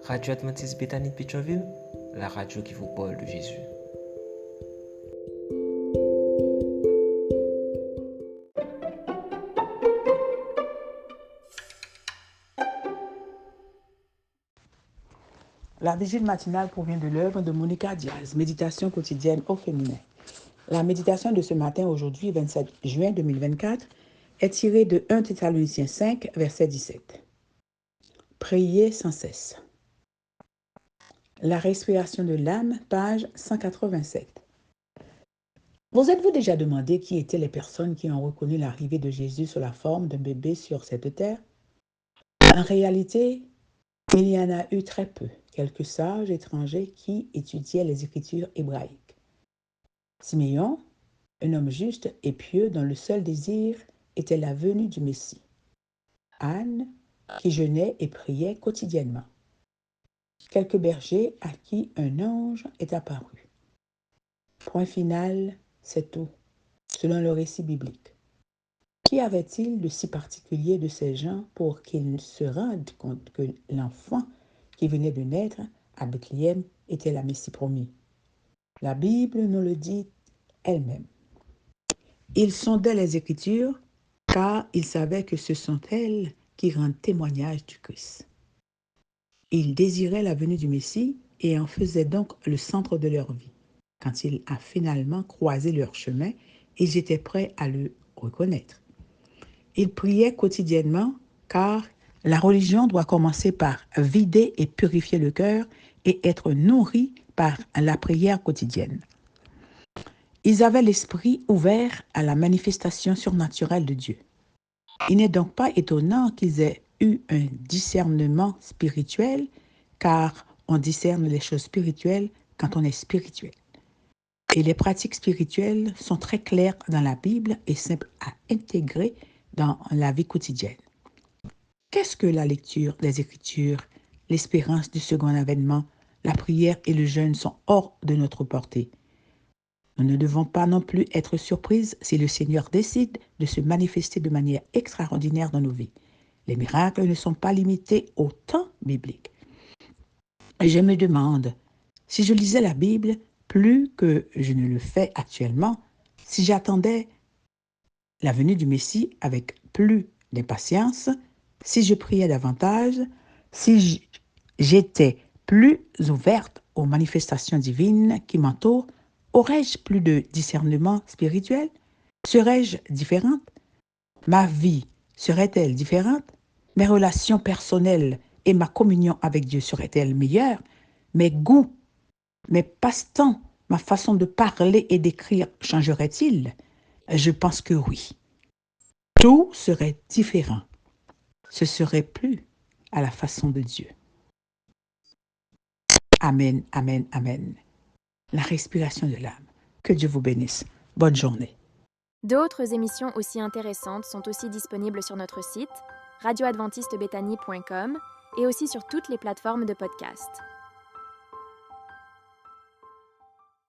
Radio Adventiste Bethany de Pétionville, la radio qui vous parle de Jésus. La vigile matinale provient de l'œuvre de Monica Diaz, Méditation quotidienne au féminin. La méditation de ce matin, aujourd'hui, 27 juin 2024, est tirée de 1 Thessaloniciens 5, verset 17. Priez sans cesse. La respiration de l'âme, page 187. Vous êtes-vous déjà demandé qui étaient les personnes qui ont reconnu l'arrivée de Jésus sous la forme d'un bébé sur cette terre? En réalité, il y en a eu très peu, quelques sages étrangers qui étudiaient les Écritures hébraïques. Siméon, un homme juste et pieux dont le seul désir était la venue du Messie. Anne, qui jeûnait et priait quotidiennement. Quelques bergers à qui un ange est apparu. Point final, c'est tout, selon le récit biblique. Qu'y avait-il de si particulier de ces gens pour qu'ils se rendent compte que l'enfant qui venait de naître à Bethléem était la Messie promis? La Bible nous le dit elle-même. Ils sondaient les Écritures car ils savaient que ce sont elles qui rendent témoignage du Christ. Ils désiraient la venue du Messie et en faisaient donc le centre de leur vie. Quand il a finalement croisé leur chemin, ils étaient prêts à le reconnaître. Ils priaient quotidiennement car la religion doit commencer par vider et purifier le cœur et être nourrie par la prière quotidienne. Ils avaient l'esprit ouvert à la manifestation surnaturelle de Dieu. Il n'est donc pas étonnant qu'ils aient eu un discernement spirituel, car on discerne les choses spirituelles quand on est spirituel. Et les pratiques spirituelles sont très claires dans la Bible et simples à intégrer dans la vie quotidienne. Qu'est-ce que la lecture des Écritures, l'espérance du second avènement, la prière et le jeûne sont hors de notre portée? Nous ne devons pas non plus être surprises si le Seigneur décide de se manifester de manière extraordinaire dans nos vies. Les miracles ne sont pas limités au temps biblique. Et je me demande, si je lisais la Bible plus que je ne le fais actuellement, si j'attendais la venue du Messie avec plus d'impatience, si je priais davantage, si j'étais plus ouverte aux manifestations divines qui m'entourent, aurais-je plus de discernement spirituel? Serais-je différente? Ma vie serait-elle différente? Mes relations personnelles et ma communion avec Dieu seraient-elles meilleures? Mes goûts, mes passe-temps, ma façon de parler et d'écrire changeraient-ils? Je pense que oui. Tout serait différent. Ce serait plus à la façon de Dieu. Amen, amen, amen. La respiration de l'âme. Que Dieu vous bénisse. Bonne journée. D'autres émissions aussi intéressantes sont aussi disponibles sur notre site radioadventistebethany.com et aussi sur toutes les plateformes de podcast.